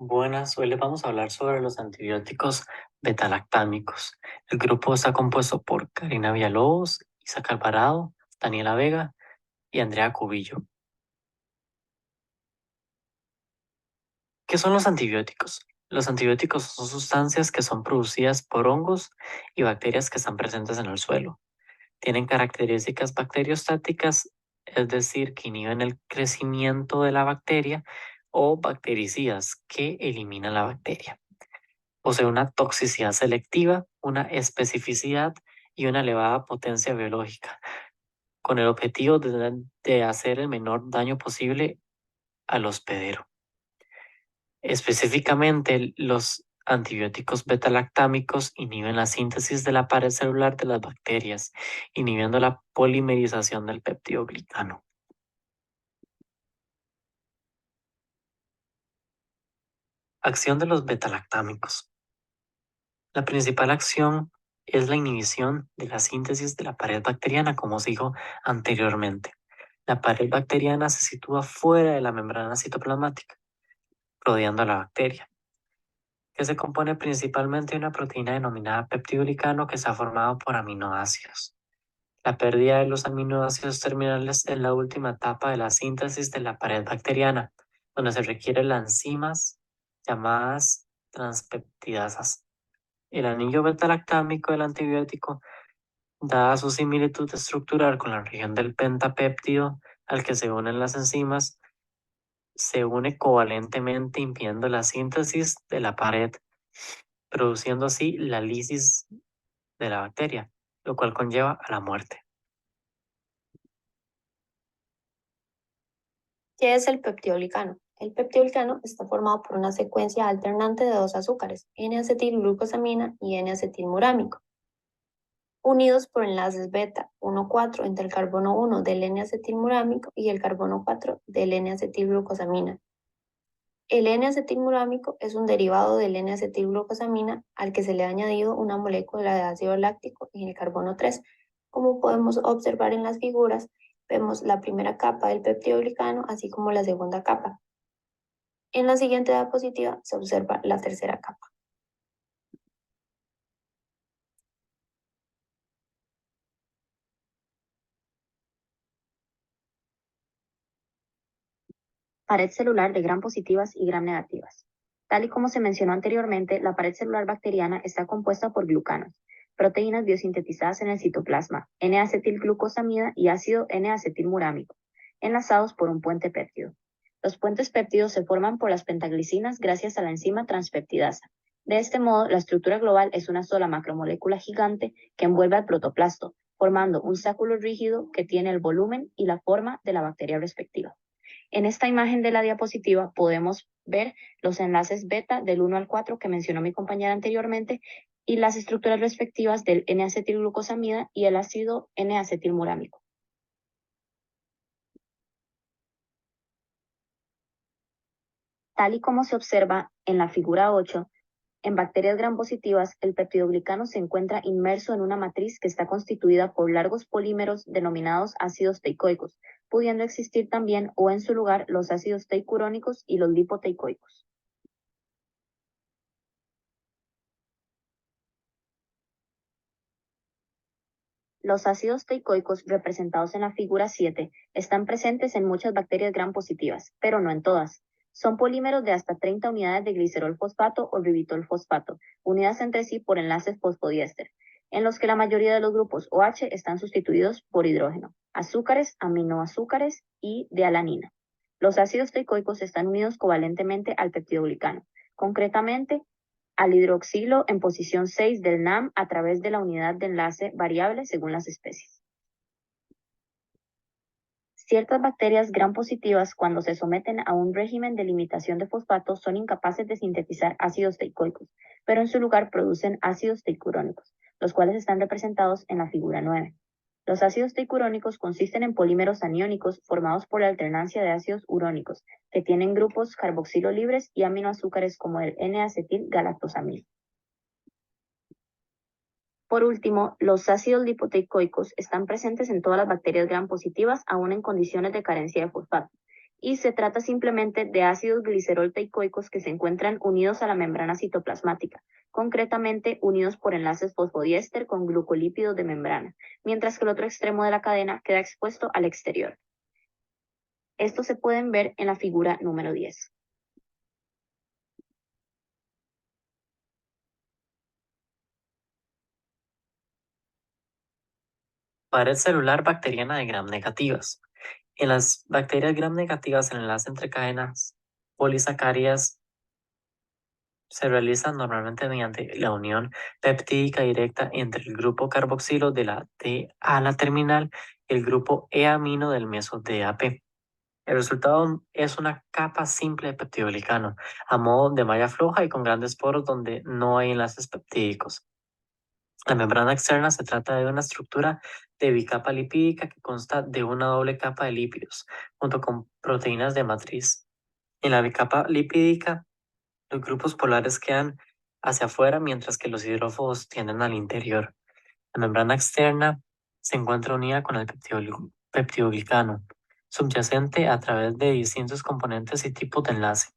Buenas, hoy les vamos a hablar sobre los antibióticos betalactámicos. El grupo está compuesto por Karina Villalobos, Isaac Alvarado, Daniela Vega y Andrea Cubillo. ¿Qué son los antibióticos? Los antibióticos son sustancias que son producidas por hongos y bacterias que están presentes en el suelo. Tienen características bacteriostáticas, es decir, que inhiben el crecimiento de la bacteria, o bactericidas, que eliminan la bacteria. Posee una toxicidad selectiva, una especificidad y una elevada potencia biológica, con el objetivo de hacer el menor daño posible al hospedero. Específicamente, los antibióticos betalactámicos inhiben la síntesis de la pared celular de las bacterias, inhibiendo la polimerización del peptidoglicano. Acción de los betalactámicos. La principal acción es la inhibición de la síntesis de la pared bacteriana, como os dijo anteriormente. La pared bacteriana se sitúa fuera de la membrana citoplasmática, rodeando a la bacteria, que se compone principalmente de una proteína denominada peptidoglicano que está formado por aminoácidos. La pérdida de los aminoácidos terminales es la última etapa de la síntesis de la pared bacteriana, donde se requieren las enzimas llamadas transpeptidasas. El anillo betalactámico del antibiótico, dada su similitud estructural con la región del pentapéptido al que se unen las enzimas, se une covalentemente impidiendo la síntesis de la pared, produciendo así la lisis de la bacteria, lo cual conlleva a la muerte. ¿Qué es el peptidoglicano? El peptidoglicano está formado por una secuencia alternante de dos azúcares, N-acetilglucosamina y N-acetilmurámico, unidos por enlaces beta 1,4 entre el carbono 1 del N-acetilmurámico y el carbono 4 del N-acetilglucosamina. El N-acetilmurámico es un derivado del N-acetilglucosamina al que se le ha añadido una molécula de ácido láctico en el carbono 3. Como podemos observar en las figuras, vemos la primera capa del peptidoglicano, así como la segunda capa. En la siguiente diapositiva se observa la tercera capa. Pared celular de gram positivas y gram negativas. Tal y como se mencionó anteriormente, la pared celular bacteriana está compuesta por glucanos, proteínas biosintetizadas en el citoplasma, N-acetilglucosamina y ácido N-acetilmurámico, enlazados por un puente péptido. Los puentes péptidos se forman por las pentaglicinas gracias a la enzima transpeptidasa. De este modo, la estructura global es una sola macromolécula gigante que envuelve al protoplasto, formando un sáculo rígido que tiene el volumen y la forma de la bacteria respectiva. En esta imagen de la diapositiva podemos ver los enlaces beta del 1 al 4 que mencionó mi compañera anteriormente y las estructuras respectivas del N-acetilglucosamida y el ácido N-acetilmurámico. Tal y como se observa en la figura 8, en bacterias gram positivas, el peptidoglicano se encuentra inmerso en una matriz que está constituida por largos polímeros denominados ácidos teicoicos, pudiendo existir también o en su lugar los ácidos teicurónicos y los lipoteicoicos. Los ácidos teicoicos representados en la figura 7 están presentes en muchas bacterias gram positivas, pero no en todas. Son polímeros de hasta 30 unidades de glicerol fosfato o ribitol fosfato, unidas entre sí por enlaces fosfodiéster, en los que la mayoría de los grupos OH están sustituidos por hidrógeno, azúcares, aminoazúcares y de alanina. Los ácidos teicoicos están unidos covalentemente al peptidoglicano, concretamente al hidroxilo en posición 6 del NAM a través de la unidad de enlace variable según las especies. Ciertas bacterias gram positivas, cuando se someten a un régimen de limitación de fosfato, son incapaces de sintetizar ácidos teicoicos, pero en su lugar producen ácidos teicurónicos, los cuales están representados en la figura 9. Los ácidos teicurónicos consisten en polímeros aniónicos formados por la alternancia de ácidos urónicos, que tienen grupos carboxilo libres y aminoazúcares como el N-acetilgalactosamina. Por último, los ácidos lipoteicoicos están presentes en todas las bacterias gram positivas, aún en condiciones de carencia de fosfato, y se trata simplemente de ácidos glicerol teicoicos que se encuentran unidos a la membrana citoplasmática, concretamente unidos por enlaces fosfodiéster con glucolípidos de membrana, mientras que el otro extremo de la cadena queda expuesto al exterior. Estos se pueden ver en la figura número 10. Pared celular bacteriana de gram negativas. En las bacterias gram negativas, el enlace entre cadenas polisacáridas se realiza normalmente mediante la unión peptídica directa entre el grupo carboxilo de la D a la terminal y el grupo E-amino del meso DAP. El resultado es una capa simple de peptidoglicano, a modo de malla floja y con grandes poros donde no hay enlaces peptídicos. La membrana externa se trata de una estructura de bicapa lipídica que consta de una doble capa de lípidos, junto con proteínas de matriz. En la bicapa lipídica, los grupos polares quedan hacia afuera, mientras que los hidrófobos tienden al interior. La membrana externa se encuentra unida con el peptidoglicano, subyacente a través de distintos componentes y tipos de enlace.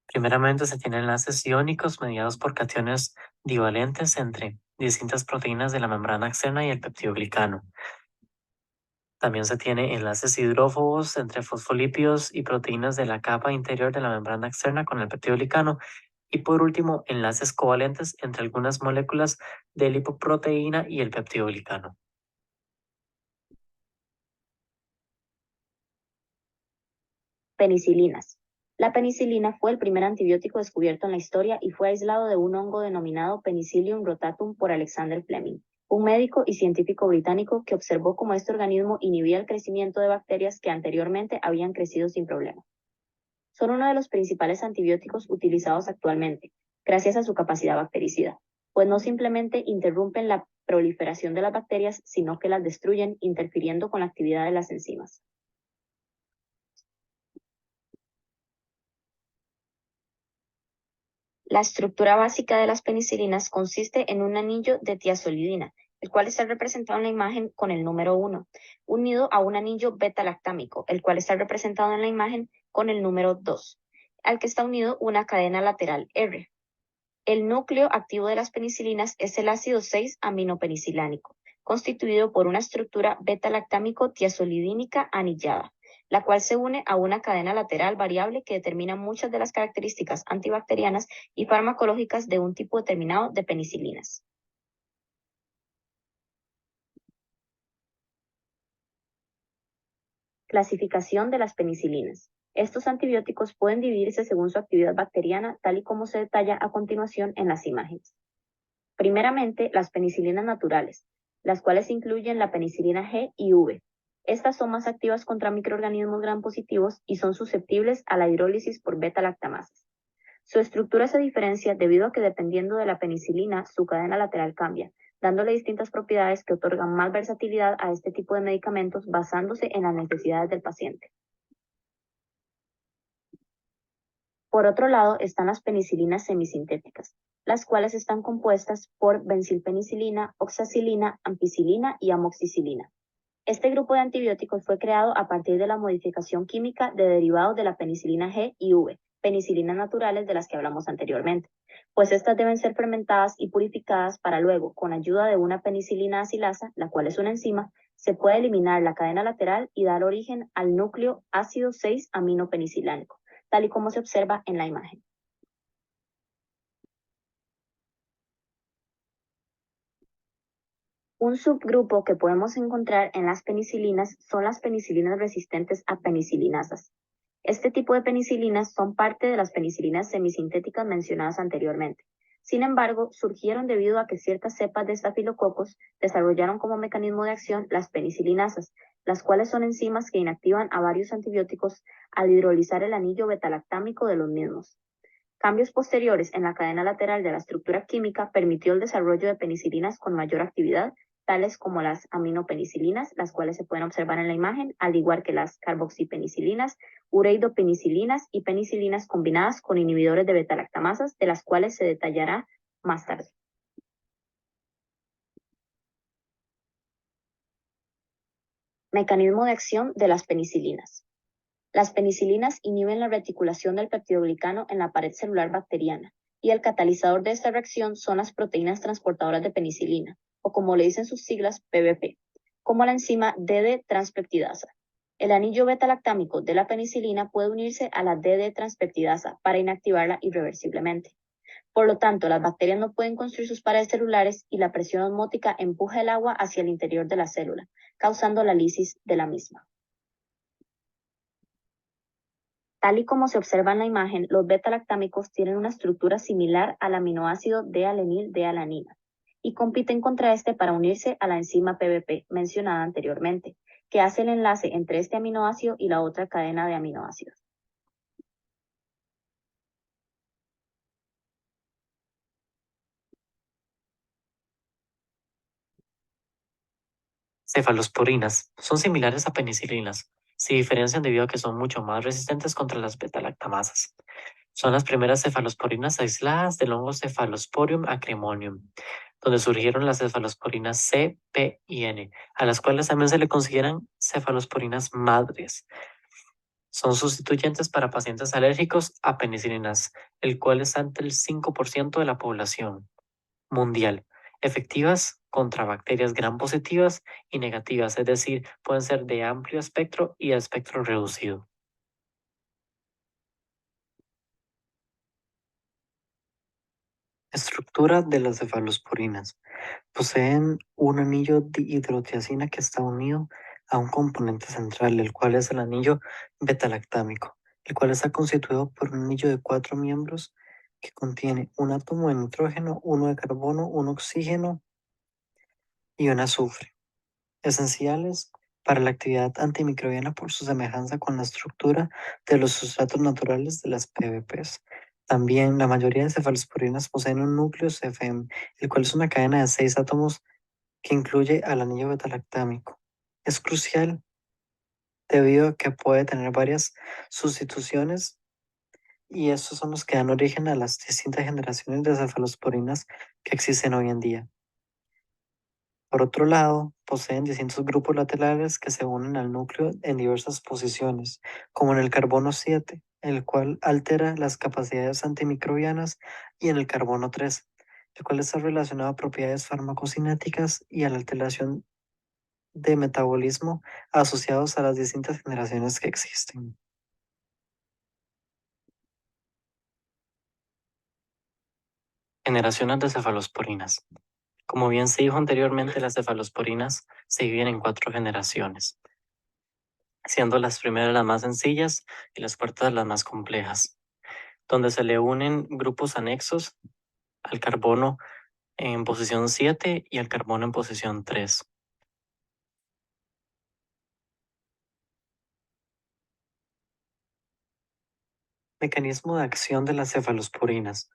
Primeramente se tienen enlaces iónicos mediados por cationes divalentes entre distintas proteínas de la membrana externa y el peptidoglicano. También se tiene enlaces hidrófobos entre fosfolípidos y proteínas de la capa interior de la membrana externa con el peptidoglicano. Y por último, enlaces covalentes entre algunas moléculas de lipoproteína y el peptidoglicano. Penicilinas. La penicilina fue el primer antibiótico descubierto en la historia y fue aislado de un hongo denominado Penicillium rotatum por Alexander Fleming, un médico y científico británico que observó cómo este organismo inhibía el crecimiento de bacterias que anteriormente habían crecido sin problema. Son uno de los principales antibióticos utilizados actualmente, gracias a su capacidad bactericida, pues no simplemente interrumpen la proliferación de las bacterias, sino que las destruyen, interfiriendo con la actividad de las enzimas. La estructura básica de las penicilinas consiste en un anillo de tiazolidina, el cual está representado en la imagen con el número 1, unido a un anillo beta-lactámico, el cual está representado en la imagen con el número 2, al que está unido una cadena lateral R. El núcleo activo de las penicilinas es el ácido 6-aminopeniциlánico, constituido por una estructura beta-lactámico-tiazolidínica anillada, la cual se une a una cadena lateral variable que determina muchas de las características antibacterianas y farmacológicas de un tipo determinado de penicilinas. Clasificación de las penicilinas. Estos antibióticos pueden dividirse según su actividad bacteriana, tal y como se detalla a continuación en las imágenes. Primeramente, las penicilinas naturales, las cuales incluyen la penicilina G y V. Estas son más activas contra microorganismos gram positivos y son susceptibles a la hidrólisis por beta-lactamases. Su estructura se diferencia debido a que dependiendo de la penicilina, su cadena lateral cambia, dándole distintas propiedades que otorgan más versatilidad a este tipo de medicamentos basándose en las necesidades del paciente. Por otro lado están las penicilinas semisintéticas, las cuales están compuestas por benzilpenicilina, oxacilina, ampicilina y amoxicilina. Este grupo de antibióticos fue creado a partir de la modificación química de derivados de la penicilina G y V, penicilinas naturales de las que hablamos anteriormente, pues estas deben ser fermentadas y purificadas para luego, con ayuda de una penicilina acilasa, la cual es una enzima, se puede eliminar la cadena lateral y dar origen al núcleo ácido 6-aminopenicilánico, tal y como se observa en la imagen. Un subgrupo que podemos encontrar en las penicilinas son las penicilinas resistentes a penicilinasas. Este tipo de penicilinas son parte de las penicilinas semisintéticas mencionadas anteriormente. Sin embargo, surgieron debido a que ciertas cepas de estafilococos desarrollaron como mecanismo de acción las penicilinasas, las cuales son enzimas que inactivan a varios antibióticos al hidrolizar el anillo betalactámico de los mismos. Cambios posteriores en la cadena lateral de la estructura química permitió el desarrollo de penicilinas con mayor actividad, tales como las aminopenicilinas, las cuales se pueden observar en la imagen, al igual que las carboxipenicilinas, ureidopenicilinas y penicilinas combinadas con inhibidores de beta-lactamasas, de las cuales se detallará más tarde. Mecanismo de acción de las penicilinas. Las penicilinas inhiben la reticulación del peptidoglicano en la pared celular bacteriana, y el catalizador de esta reacción son las proteínas transportadoras de penicilina, o como le dicen sus siglas, PBP, como la enzima DD-transpeptidasa. El anillo beta-lactámico de la penicilina puede unirse a la DD-transpeptidasa para inactivarla irreversiblemente. Por lo tanto, las bacterias no pueden construir sus paredes celulares y la presión osmótica empuja el agua hacia el interior de la célula, causando la lisis de la misma. Tal y como se observa en la imagen, los beta-lactámicos tienen una estructura similar al aminoácido D-alenil-D-alanina y compiten contra este para unirse a la enzima PBP mencionada anteriormente, que hace el enlace entre este aminoácido y la otra cadena de aminoácidos. Cefalosporinas son similares a penicilinas, se diferencian debido a que son mucho más resistentes contra las beta-lactamasas. Son las primeras cefalosporinas aisladas del hongo Cephalosporium acremonium, donde surgieron las cefalosporinas C, P y N, a las cuales también se le consideran cefalosporinas madres. Son sustituyentes para pacientes alérgicos a penicilinas, el cual es ante el 5% de la población mundial, efectivas contra bacterias gram positivas y negativas, es decir, pueden ser de amplio espectro y de espectro reducido. Estructura de las cefalosporinas. Poseen un anillo dihidrotiazina que está unido a un componente central, el cual es el anillo betalactámico, el cual está constituido por un anillo de 4 miembros que contiene un átomo de nitrógeno, uno de carbono, un oxígeno y un azufre, esenciales para la actividad antimicrobiana por su semejanza con la estructura de los sustratos naturales de las PBPs. También la mayoría de cefalosporinas poseen un núcleo CFM, el cual es una cadena de 6 átomos que incluye al anillo betalactámico. Es crucial debido a que puede tener varias sustituciones y estos son los que dan origen a las distintas generaciones de cefalosporinas que existen hoy en día. Por otro lado, poseen distintos grupos laterales que se unen al núcleo en diversas posiciones, como en el carbono 7, el cual altera las capacidades antimicrobianas, y en el carbono 3, el cual está relacionado a propiedades farmacocinéticas y a la alteración de metabolismo asociados a las distintas generaciones que existen. Generaciones de cefalosporinas. Como bien se dijo anteriormente, las cefalosporinas se dividen en 4 generaciones, siendo las primeras las más sencillas y las cuartas las más complejas, donde se le unen grupos anexos al carbono en posición 7 y al carbono en posición 3. Mecanismo de acción de las cefalosporinas.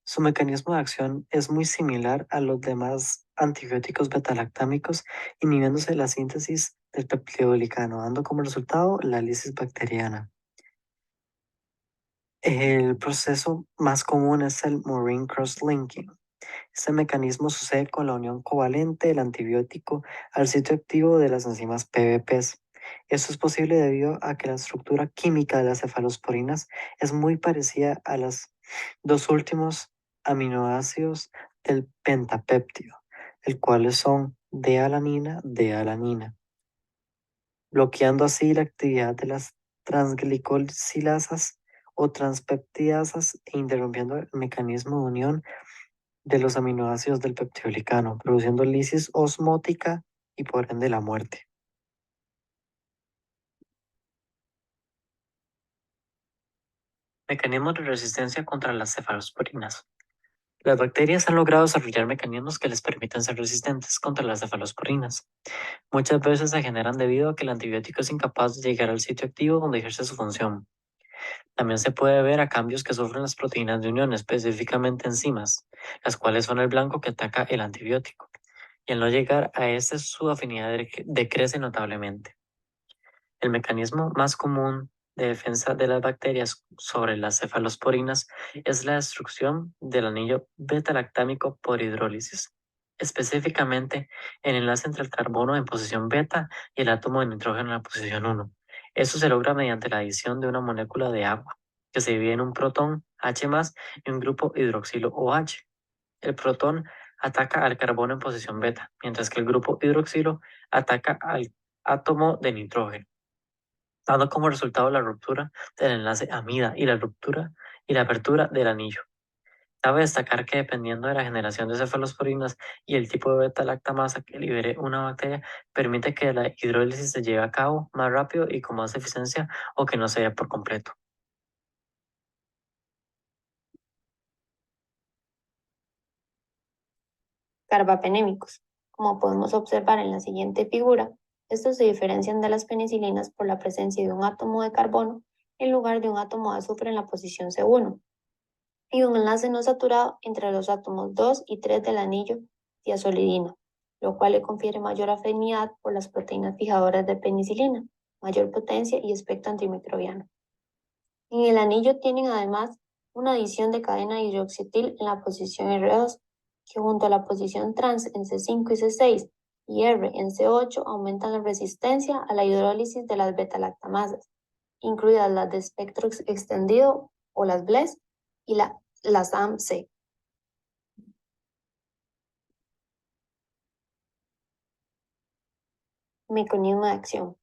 Su mecanismo de acción es muy similar a los demás antibióticos betalactámicos, inhibiéndose la síntesis del peptidoglicano, dando como resultado la lisis bacteriana. El proceso más común es el Murine cross-linking. Este mecanismo sucede con la unión covalente del antibiótico al sitio activo de las enzimas PBPs. Esto es posible debido a que la estructura química de las cefalosporinas es muy parecida a las dos últimos aminoácidos del pentapéptido, el cuales son D-alanina, D-alanina, bloqueando así la actividad de las transglicosilasas o transpeptidasas e interrumpiendo el mecanismo de unión de los aminoácidos del peptidoglicano, produciendo lisis osmótica y por ende la muerte. Mecanismos de resistencia contra las cefalosporinas. Las bacterias han logrado desarrollar mecanismos que les permiten ser resistentes contra las cefalosporinas. Muchas veces se generan debido a que el antibiótico es incapaz de llegar al sitio activo donde ejerce su función. También se puede ver a cambios que sufren las proteínas de unión, específicamente enzimas, las cuales son el blanco que ataca el antibiótico. Y al no llegar a este, su afinidad decrece notablemente. El mecanismo más común de defensa de las bacterias sobre las cefalosporinas es la destrucción del anillo beta-lactámico por hidrólisis, específicamente el enlace entre el carbono en posición beta y el átomo de nitrógeno en la posición 1. Esto se logra mediante la adición de una molécula de agua, que se divide en un protón H+, y un grupo hidroxilo OH. El protón ataca al carbono en posición beta, mientras que el grupo hidroxilo ataca al átomo de nitrógeno, dando como resultado la ruptura del enlace amida y la apertura del anillo. Cabe destacar que dependiendo de la generación de cefalosporinas y el tipo de beta-lactamasa que libere una bacteria, permite que la hidrólisis se lleve a cabo más rápido y con más eficiencia o que no se dé por completo. Carbapenémicos. Como podemos observar en la siguiente figura, estos se diferencian de las penicilinas por la presencia de un átomo de carbono en lugar de un átomo de azufre en la posición C1 y un enlace no saturado entre los átomos 2 y 3 del anillo tiazolidina, lo cual le confiere mayor afinidad por las proteínas fijadoras de penicilina, mayor potencia y espectro antimicrobiano. En el anillo tienen además una adición de cadena hidroxitil en la posición R2, que junto a la posición trans en C5 y C6 y R en C8 aumentan la resistencia a la hidrólisis de las beta-lactamasas, incluidas las de espectro extendido o las BLES y las AMC. Mecanismo de acción.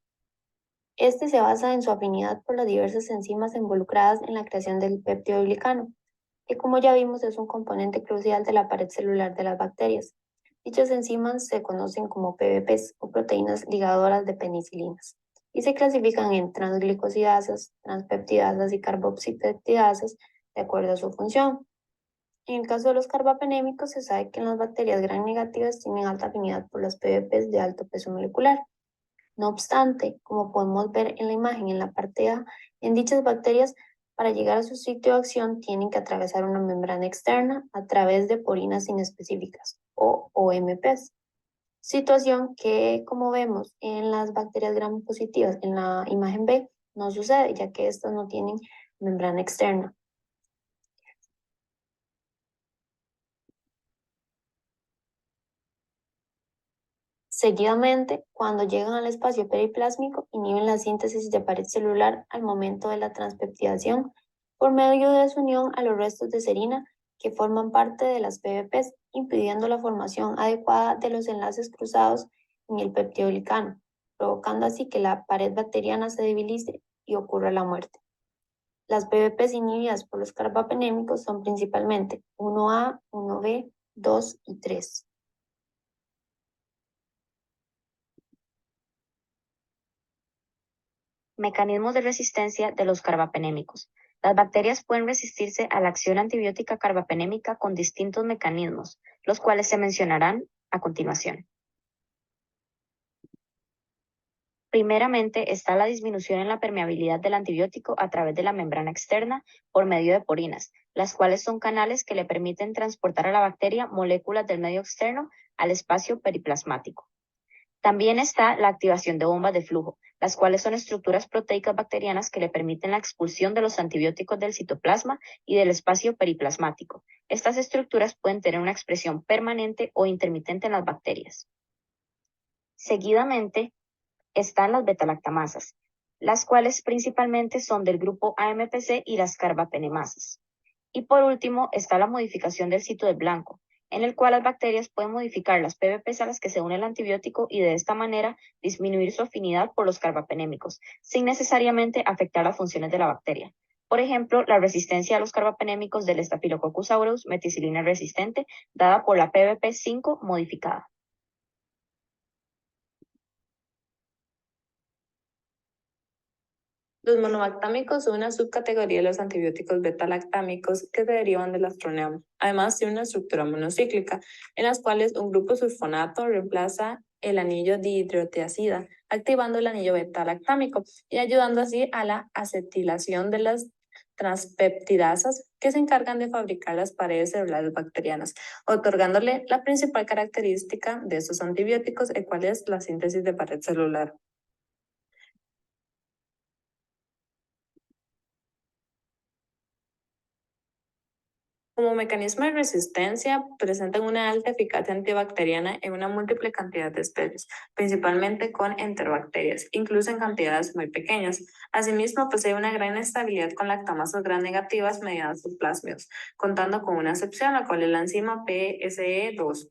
Este se basa en su afinidad por las diversas enzimas involucradas en la creación del peptidoglicano, que como ya vimos es un componente crucial de la pared celular de las bacterias. Dichas enzimas se conocen como PBPs o proteínas ligadoras de penicilinas y se clasifican en transglicosidasas, transpeptidasas y carboxipeptidasas de acuerdo a su función. En el caso de los carbapenémicos se sabe que en las bacterias gram negativas tienen alta afinidad por las PBPs de alto peso molecular. No obstante, como podemos ver en la imagen en la parte A, en dichas bacterias, para llegar a su sitio de acción tienen que atravesar una membrana externa a través de porinas inespecíficas o OMPs. Situación que, como vemos en las bacterias gram positivas en la imagen B, no sucede, ya que estas no tienen membrana externa. Seguidamente, cuando llegan al espacio periplásmico, inhiben la síntesis de pared celular al momento de la transpeptidación por medio de su unión a los restos de serina que forman parte de las PBPs, impidiendo la formación adecuada de los enlaces cruzados en el peptidoglicano, provocando así que la pared bacteriana se debilite y ocurra la muerte. Las PBPs inhibidas por los carbapenémicos son principalmente 1A, 1B, 2 y 3. Mecanismos de resistencia de los carbapenémicos. Las bacterias pueden resistirse a la acción antibiótica carbapenémica con distintos mecanismos, los cuales se mencionarán a continuación. Primeramente está la disminución en la permeabilidad del antibiótico a través de la membrana externa por medio de porinas, las cuales son canales que le permiten transportar a la bacteria moléculas del medio externo al espacio periplasmático. También está la activación de bombas de flujo, las cuales son estructuras proteicas bacterianas que le permiten la expulsión de los antibióticos del citoplasma y del espacio periplasmático. Estas estructuras pueden tener una expresión permanente o intermitente en las bacterias. Seguidamente están las betalactamasas, las cuales principalmente son del grupo AMPC y las carbapenemasas. Y por último está la modificación del sitio del blanco, en el cual las bacterias pueden modificar las PBPs a las que se une el antibiótico y de esta manera disminuir su afinidad por los carbapenémicos, sin necesariamente afectar las funciones de la bacteria. Por ejemplo, la resistencia a los carbapenémicos del Staphylococcus aureus meticilina resistente, dada por la PBP5 modificada. Los monobactámicos son una subcategoría de los antibióticos beta-lactámicos que se derivan del astroneum. Además, tienen una estructura monocíclica, en las cuales un grupo sulfonato reemplaza el anillo dihidrotiazida, activando el anillo beta-lactámico y ayudando así a la acetilación de las transpeptidasas que se encargan de fabricar las paredes celulares bacterianas, otorgándole la principal característica de estos antibióticos, el cual es la síntesis de pared celular. Como mecanismo de resistencia, presentan una alta eficacia antibacteriana en una múltiple cantidad de especies, principalmente con enterobacterias, incluso en cantidades muy pequeñas. Asimismo, posee una gran estabilidad con lactamasas gram negativas mediadas por plásmidos, contando con una excepción, la cual es la enzima PSE2,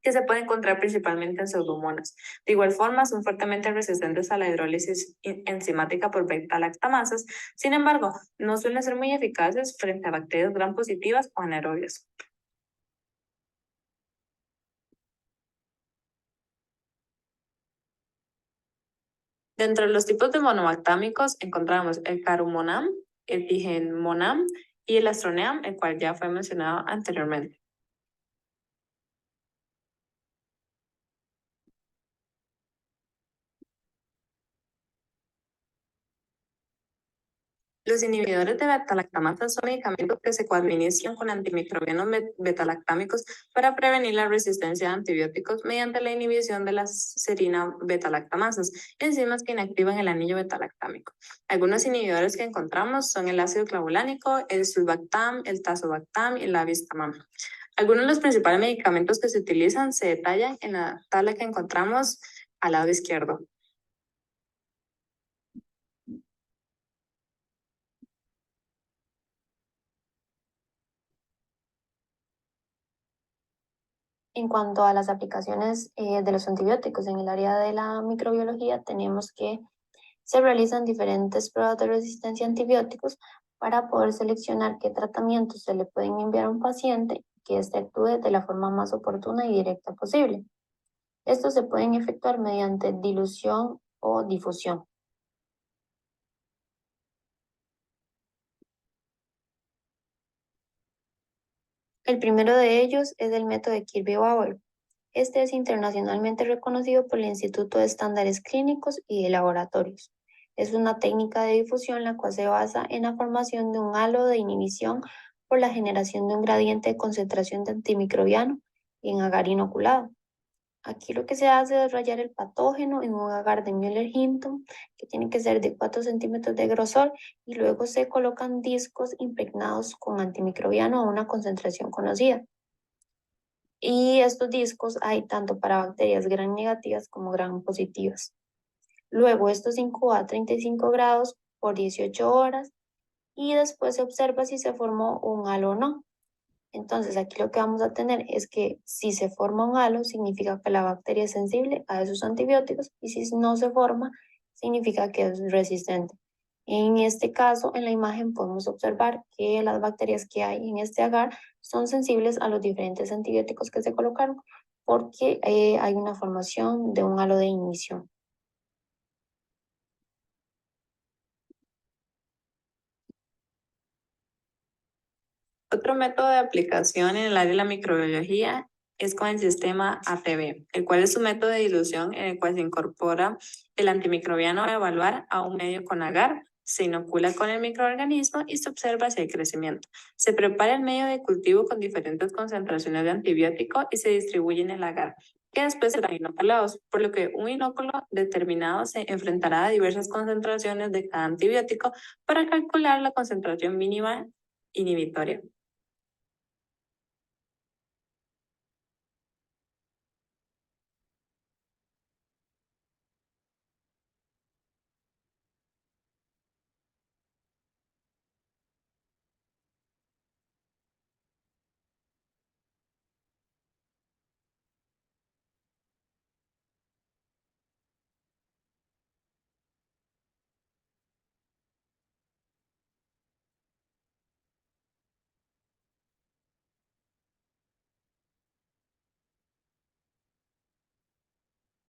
que se puede encontrar principalmente en pseudomonas. De igual forma, son fuertemente resistentes a la hidrólisis enzimática por beta-lactamasas. Sin embargo, no suelen ser muy eficaces frente a bacterias gram positivas o anaerobias. Dentro de los tipos de monomactámicos encontramos el carumonam, el digenmonam y el astroneam, el cual ya fue mencionado anteriormente. Los inhibidores de beta-lactamatas son medicamentos que se coadministran con antimicrobianos beta-lactámicos para prevenir la resistencia a antibióticos mediante la inhibición de la serina beta-lactamasas, enzimas que inactivan el anillo beta-lactámico. Algunos inhibidores que encontramos son el ácido clavulánico, el sulbactam, el tazobactam y el avistamam. Algunos de los principales medicamentos que se utilizan se detallan en la tabla que encontramos al lado izquierdo. En cuanto a las aplicaciones de los antibióticos en el área de la microbiología, tenemos que se realizan diferentes pruebas de resistencia a antibióticos para poder seleccionar qué tratamientos se le pueden enviar a un paciente que éste actúe de la forma más oportuna y directa posible. Estos se pueden efectuar mediante dilución o difusión. El primero de ellos es el método de Kirby-Bauer. Este es internacionalmente reconocido por el Instituto de Estándares Clínicos y de Laboratorios. Es una técnica de difusión la cual se basa en la formación de un halo de inhibición por la generación de un gradiente de concentración de antimicrobiano en agar inoculado. Aquí lo que se hace es rayar el patógeno en un agar de Müller-Hinton, que tiene que ser de 4 centímetros de grosor, y luego se colocan discos impregnados con antimicrobiano a una concentración conocida. Y estos discos hay tanto para bacterias gram negativas como gram positivas. Luego esto se incuba a 35 grados por 18 horas y después se observa si se formó un halo o no. Entonces aquí lo que vamos a tener es que si se forma un halo significa que la bacteria es sensible a esos antibióticos y si no se forma significa que es resistente. En este caso, en la imagen podemos observar que las bacterias que hay en este agar son sensibles a los diferentes antibióticos que se colocaron porque hay una formación de un halo de inhibición. Otro método de aplicación en el área de la microbiología es con el sistema ATB, el cual es un método de dilución en el cual se incorpora el antimicrobiano a evaluar a un medio con agar, se inocula con el microorganismo y se observa si hay crecimiento. Se prepara el medio de cultivo con diferentes concentraciones de antibiótico y se distribuye en el agar, que después serán inoculados, por lo que un inóculo determinado se enfrentará a diversas concentraciones de cada antibiótico para calcular la concentración mínima inhibitoria.